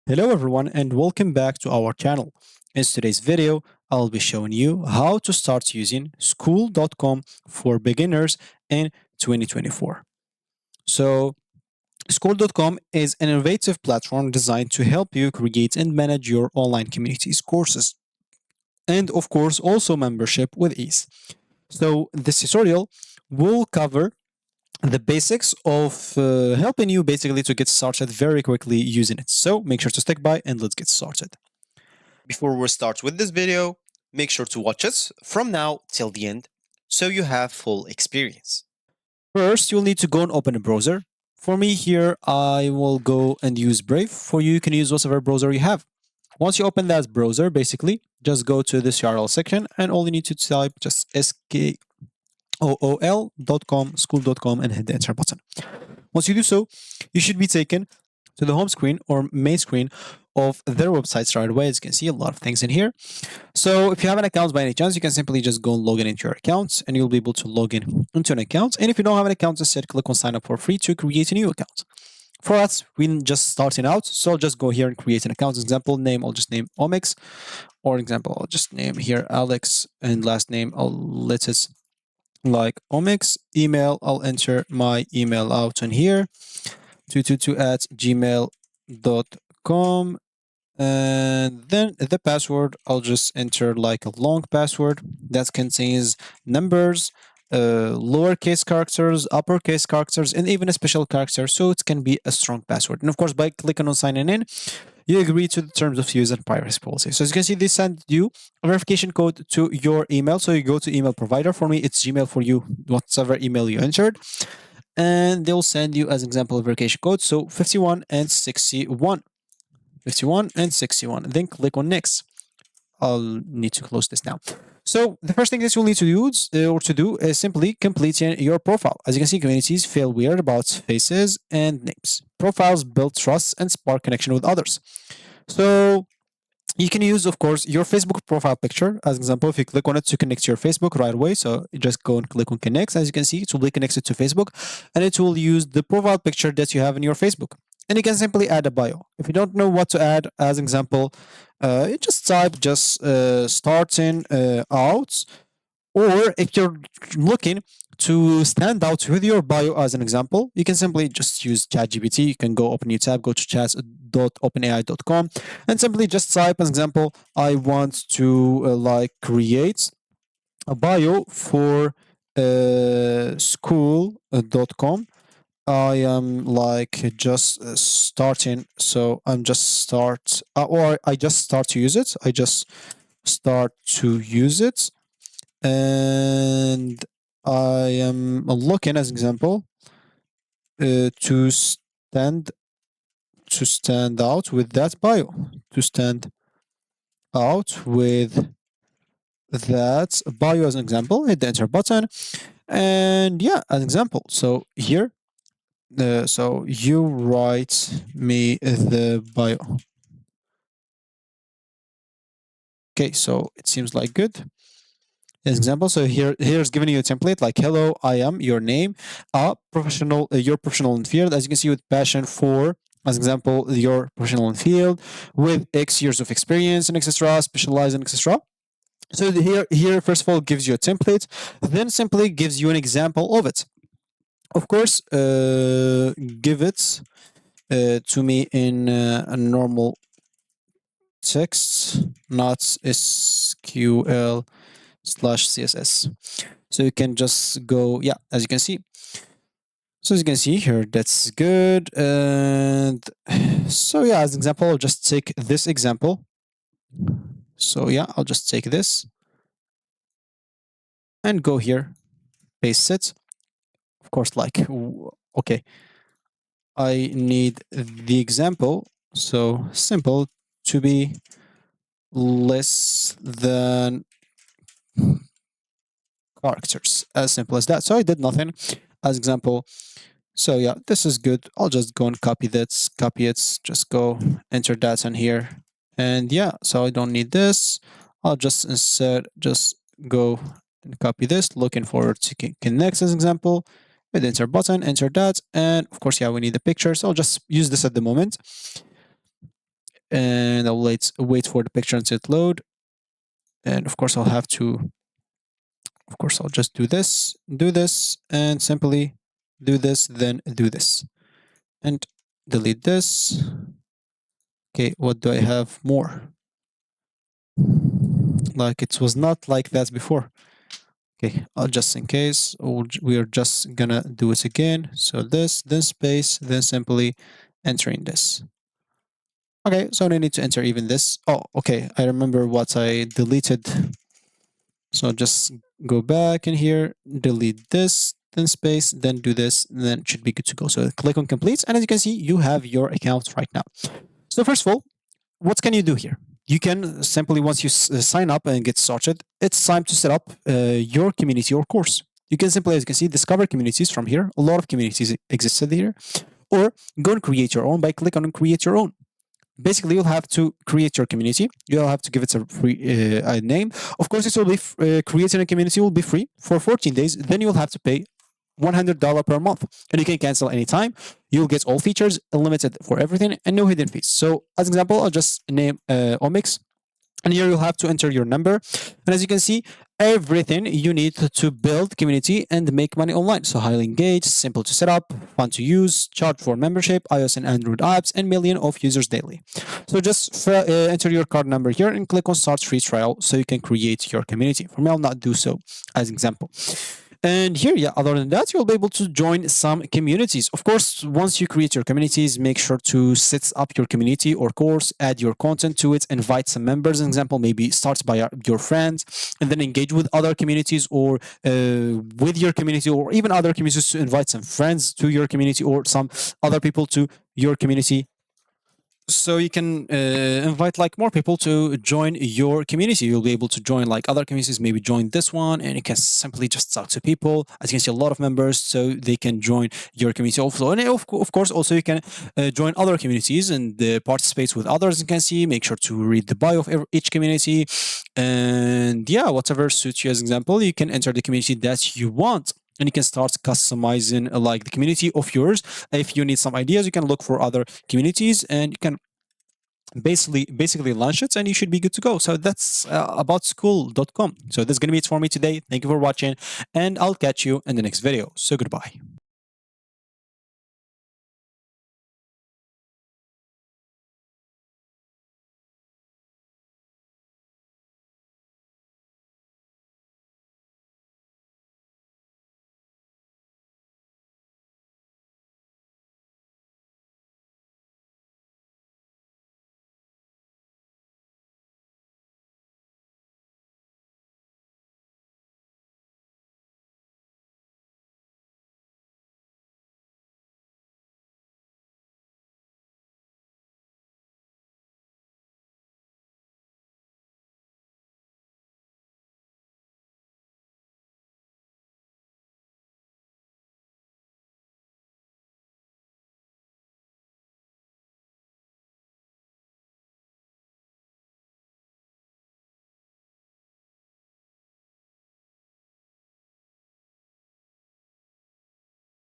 Hello everyone and welcome back to our channel. In today's video, I'll be showing you how to start using Skool.com for beginners in 2024. So, Skool.com is an innovative platform designed to help you create and manage your online communities, courses, and of course also membership with ease. So, this tutorial will cover the basics of helping you basically to get started very quickly using it. So make sure to stick by and let's get started. Before we start with this video, make sure to watch it from now till the end so you have full experience. First, you'll need to go and open a browser. For me here, I will go and use Brave. For you, you can use whatever browser you have. Once you open that browser, basically, just go to this URL section and all you need to type just skool.com, skool.com and hit the enter button. Once you do so, you should be taken to the home screen or main screen of their websites right away. As you can see, a lot of things in here. So if you have an account by any chance, you can simply just go and log in into your account and you'll be able to log in into an account. And if you don't have an account, instead click on sign up for free to create a new account. For us, we're just starting out. So I'll just go here and create an account. Example name, I'll just name Omics. Or example, I'll just name here Alex and last name, I'll let it like Omics. Email, I'll enter my email out in here. 222 at gmail.com, and then the password I'll just enter like a long password that contains numbers, lowercase characters, uppercase characters, and even a special character, so it can be a strong password. And of course, by clicking on signing in, you agree to the terms of use and privacy policy. So as you can see, they send you a verification code to your email. So you go to email provider. For me, it's Gmail. For you, whatever email you entered, and they'll send you as an example a verification code. So 51 and 61. 51 and 61. Then click on next. I'll need to close this now. So the first thing that you'll need to do is simply completing your profile. As you can see, communities feel weird about faces and names. Profiles build trust and spark connection with others. So you can use, of course, your Facebook profile picture as an example. If you click on it to connect to your Facebook right away, so you just go and click on connect. As you can see, it will be connected to Facebook, and it will use the profile picture that you have in your Facebook. And you can simply add a bio. If you don't know what to add, as an example, you just type starting out, or if you're looking to stand out with your bio as an example, you can simply just use ChatGPT. You can go open your tab, go to chat.openai.com, and simply just type as an example, I want to create a bio for school.com. I am just starting, so I'm just start, or I just start to use it. I just start to use it, and I am looking as an example to stand out with that bio, to stand out with that bio as an example. Hit the enter button, and yeah, as an example. So here. So you write me the bio. Okay, so it seems like good. As example, so here's giving you a template like, hello, I am your name, professional, you're professional in field. As you can see, with passion for, as example, your professional in field with X years of experience and etc. Specialize in etc. So here first of all gives you a template, then simply gives you an example of it. Of course, give it to me in a normal text, not SQL/CSS. So you can just go, yeah, as you can see. So as you can see here, that's good. And so yeah, as an example, I'll just take this example. So yeah, I'll just take this and go here, paste it. Of course, okay, I need the example, so simple, to be less than characters, as simple as that. So I did nothing as example. So yeah, this is good. I'll just go and copy this, copy it, just go enter that in here. And yeah, so I don't need this. I'll just instead just go and copy this, looking forward to connect as example. With enter button, enter that, and of course, yeah, we need the picture, so I'll just use this at the moment. and I'll wait for the picture until it load. And of course, I'll just do this, and simply do this, then do this, and delete this. Okay, what do I have more? Like it was not like that before. Okay, just in case, we are just gonna do it again. So this, then space, then simply entering this. Okay, so I need to enter even this. Oh, okay, I remember what I deleted. So just go back in here, delete this, then space, then do this, and then it should be good to go. So click on complete, and as you can see, you have your account right now. So first of all, what can you do here? You can simply, once you sign up and get started, it's time to set up your community or course. You can simply, as you can see, discover communities from here. A lot of communities existed here. Or go and create your own by clicking on create your own. Basically, you'll have to create your community. You'll have to give it a free a name. Of course, this will be creating a community will be free for 14 days. Then you'll have to pay $100 per month, and you can cancel anytime. You'll get all features, unlimited for everything, and no hidden fees. So, as an example, I'll just name Omics, and here you'll have to enter your number. And as you can see, everything you need to build community and make money online. So highly engaged, simple to set up, fun to use, charge for membership, iOS and Android apps, and million of users daily. So just enter your card number here and click on start free trial so you can create your community. For me, I'll not do so as an example. And here, yeah, other than that, you'll be able to join some communities. Of course, once you create your communities, make sure to set up your community or course, add your content to it, invite some members. An example, maybe start by your friends, and then engage with other communities or with your community, or even other communities to invite some friends to your community or some other people to your community, so you can invite like more people to join your community. You'll be able to join like other communities, maybe join this one, and you can simply just talk to people. As you can see, a lot of members, so they can join your community also. And of course, also you can join other communities and participate with others. You can see, make sure to read the bio of each community, and yeah, whatever suits you. As an example, you can enter the community that you want, and you can start customizing like the community of yours. If you need some ideas, you can look for other communities, and you can basically launch it, and you should be good to go. So that's about Skool.com. So that's gonna be it for me today. Thank you for watching, and I'll catch you in the next video. So goodbye.